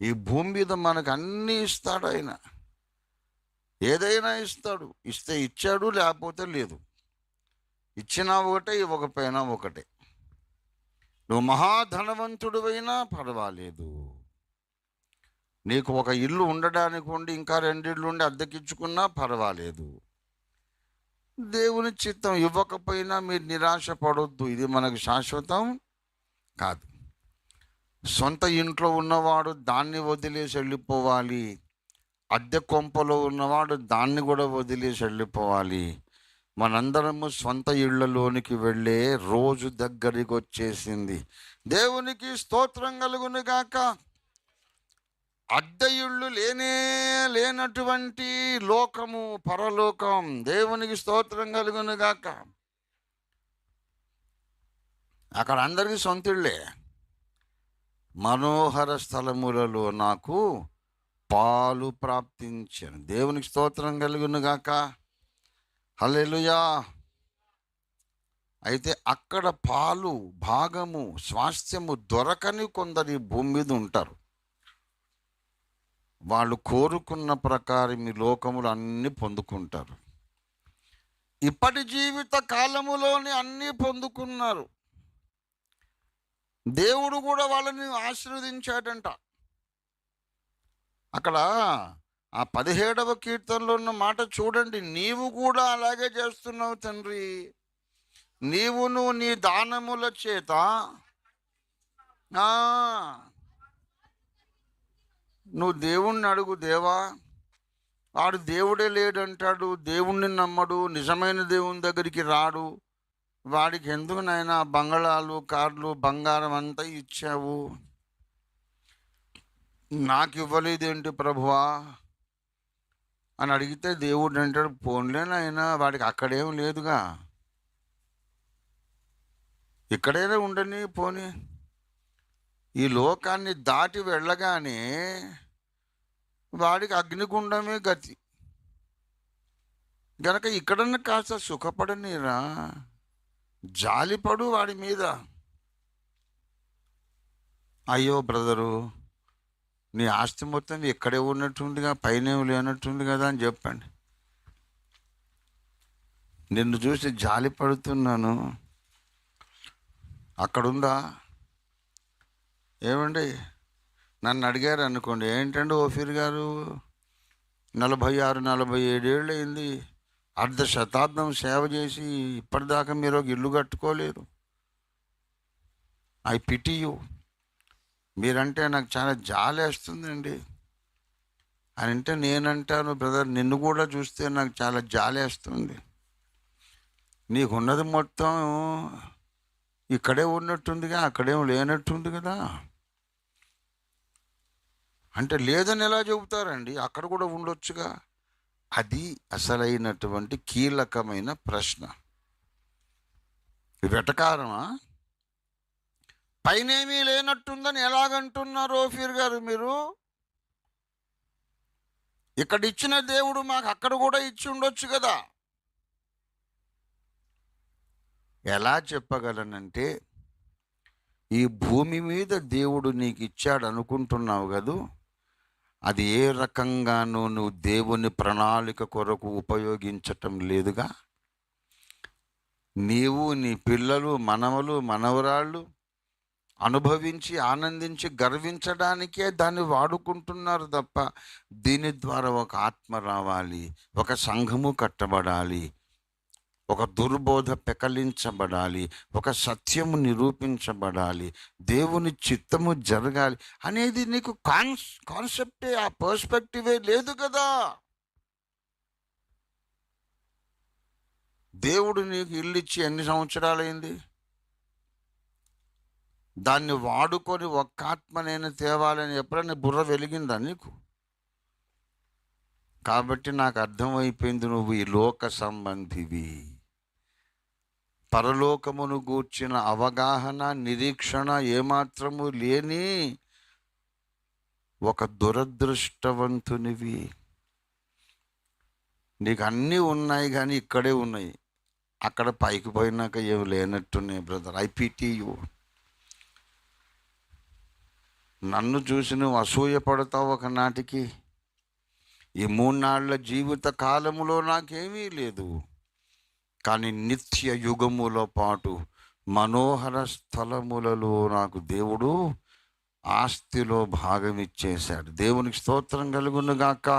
ఈ భూమి మీద మనకు అన్నీ ఇస్తాడు ఆయన. ఏదైనా ఇస్తాడు. ఇస్తే ఇచ్చాడు, లేకపోతే లేదు. ఇచ్చినా ఒకటే, ఇవ్వకపోయినా ఒకటే. నువ్వు మహాధనవంతుడివైనా పర్వాలేదు, నీకు ఒక ఇల్లు ఉండడానికి ఉండి ఇంకా 2 ఇళ్ళు ఉండి అద్దెకిచ్చుకున్నా పర్వాలేదు. దేవుని చిత్తం. ఇవ్వకపోయినా మీరు నిరాశ పడొద్దు. ఇది మనకు శాశ్వతం కాదు. సొంత ఇంట్లో ఉన్నవాడు దాన్ని వదిలేసి వెళ్ళిపోవాలి. అద్దె కొంపలో ఉన్నవాడు దాన్ని కూడా వదిలేసి వెళ్ళిపోవాలి. మనందరము సొంత ఇళ్లలోనికి వెళ్ళే రోజు దగ్గరికి వచ్చేసింది. దేవునికి స్తోత్రం కలుగును గాక. అద్దె ఇళ్ళు లేనటువంటి లోకము పరలోకం. దేవునికి స్తోత్రం కలుగును గాక. అక్కడ అందరికీ సొంత ఇళ్ళే. మనోహర స్థలములలో నాకు పాలు ప్రాప్తించాను. దేవునికి స్తోత్రం కలుగును గాక. హల్లెలూయా. అయితే అక్కడ పాలు భాగము స్వాస్థ్యము దొరకని కొందరు భూమి మీద ఉంటారు. వాళ్ళు కోరుకున్న ప్రకారం ఈ లోకములు అన్నీ పొందుకుంటారు. ఇప్పటి జీవిత కాలములోనే అన్నీ పొందుకున్నారు. దేవుడు కూడా వాళ్ళని ఆశీర్వదించాడంట. అక్కడ ఆ 17వ కీర్తనలో ఉన్న మాట చూడండి. నీవు కూడా అలాగే చేస్తున్నావు తండ్రి. నీవును నీ దానముల చేత నువ్వు దేవుణ్ణి అడుగు. దేవా, వాడు దేవుడే లేడంటాడు, దేవుణ్ణి నమ్మడు, నిజమైన దేవుని దగ్గరికి రాడు. వాడికి ఎందుకు నాయనా బంగళాలు, కార్లు, బంగారం అంతా ఇచ్చావు, నాకు ఇవ్వలేదేంటి ప్రభువా అని అడిగితే దేవుడు అంటాడు, పోన్లేనైనా వాడికి అక్కడేం లేదుగా, ఇక్కడైనా ఉండని పోని. ఈ లోకాన్ని దాటి వెళ్ళగానే వాడికి అగ్నిగుండమే గతి గనక ఇక్కడన్నా కాస్త సుఖపడనీరా, జాలిపడు వాడి మీద. అయ్యో బ్రదరు, నీ ఆస్తి మొత్తం ఇక్కడే ఉన్నట్టుందిగా, పైన లేనట్టుంది కదా అని చెప్పండి. నిన్ను చూసి జాలి పడుతున్నాను, అక్కడుందా? ఏమండి, నన్ను అడిగారు అనుకోండి, ఏంటండి ఓఫీర్ గారు 46-47 ఏళ్ళు అయింది, అర్ధ శతాబ్దం సేవ చేసి ఇప్పటిదాకా మీరు ఒక ఇల్లు కట్టుకోలేదు, ఐ పిటీ యూ, మీరంటే నాకు చాలా జాలేస్తుందండి అని అంటే నేనంటాను, బ్రదర్ నిన్ను కూడా చూస్తే నాకు చాలా జాలేస్తుంది. నీకున్నది మొత్తం ఇక్కడే ఉన్నట్టుందిగా, అక్కడేం లేనట్టుంది కదా అంటే లేదని ఎలా చెబుతారండి? అక్కడ కూడా ఉండొచ్చుగా. అది అసలైనటువంటి కీలకమైన ప్రశ్న. వెటకారమా? పైనేమీ లేనట్టుందని ఎలాగంటున్నారు ఓఫీర్ గారు మీరు? ఇక్కడ ఇచ్చిన దేవుడు మాకు అక్కడ కూడా ఇచ్చి ఉండొచ్చు కదా. ఎలా చెప్పగలనంటే, ఈ భూమి మీద దేవుడు నీకు ఇచ్చాడు అనుకుంటున్నావు కదూ, అది ఏ రకంగానూ నువ్వు దేవుని ప్రణాళిక కొరకు ఉపయోగించటం లేదుగా. నీవు, నీ పిల్లలు, మనవలు, మనవరాళ్ళు అనుభవించి ఆనందించి గర్వించడానికే దాన్ని వాడుకుంటున్నారు తప్ప, దీని ద్వారా ఒక ఆత్మ రావాలి, ఒక సంఘము కట్టబడాలి, ఒక దుర్బోధ పెకలించబడాలి, ఒక సత్యము నిరూపించబడాలి, దేవుని చిత్తము జరగాలి అనేది నీకు కాన్సెప్టే, ఆ పర్స్పెక్టివే లేదు కదా. దేవుడు నీకు ఇల్లు ఇచ్చి ఎన్ని సంవత్సరాలైంది? దాన్ని వాడుకొని ఒక్క ఆత్మ నేను తేవాలని ఎప్పుడైనా బుర్ర వెలిగిందా నీకు? కాబట్టి నాకు అర్థమైపోయింది, నువ్వు ఈ లోక సంబంధివి. పరలోకమును గూర్చిన అవగాహన, నిరీక్షణ ఏమాత్రము లేని ఒక దురదృష్టవంతునివి. నీకు అన్నీ ఉన్నాయి కానీ ఇక్కడే ఉన్నాయి, అక్కడ పైకి పోయినాక ఏమి లేనట్టున్నాయి బ్రదర్. ఐపీటీయు. నన్ను చూసి నువ్వు అసూయపడతావు ఒకనాటికి. ఈ 3 నాళ్ల జీవిత కాలములో నాకేమీ లేదు, కానీ నిత్య యుగముల పాటు మనోహర స్థలములలో నాకు దేవుడు ఆస్తిలో భాగం ఇచ్చేశాడు. దేవునికి స్తోత్రం కలుగును గాక.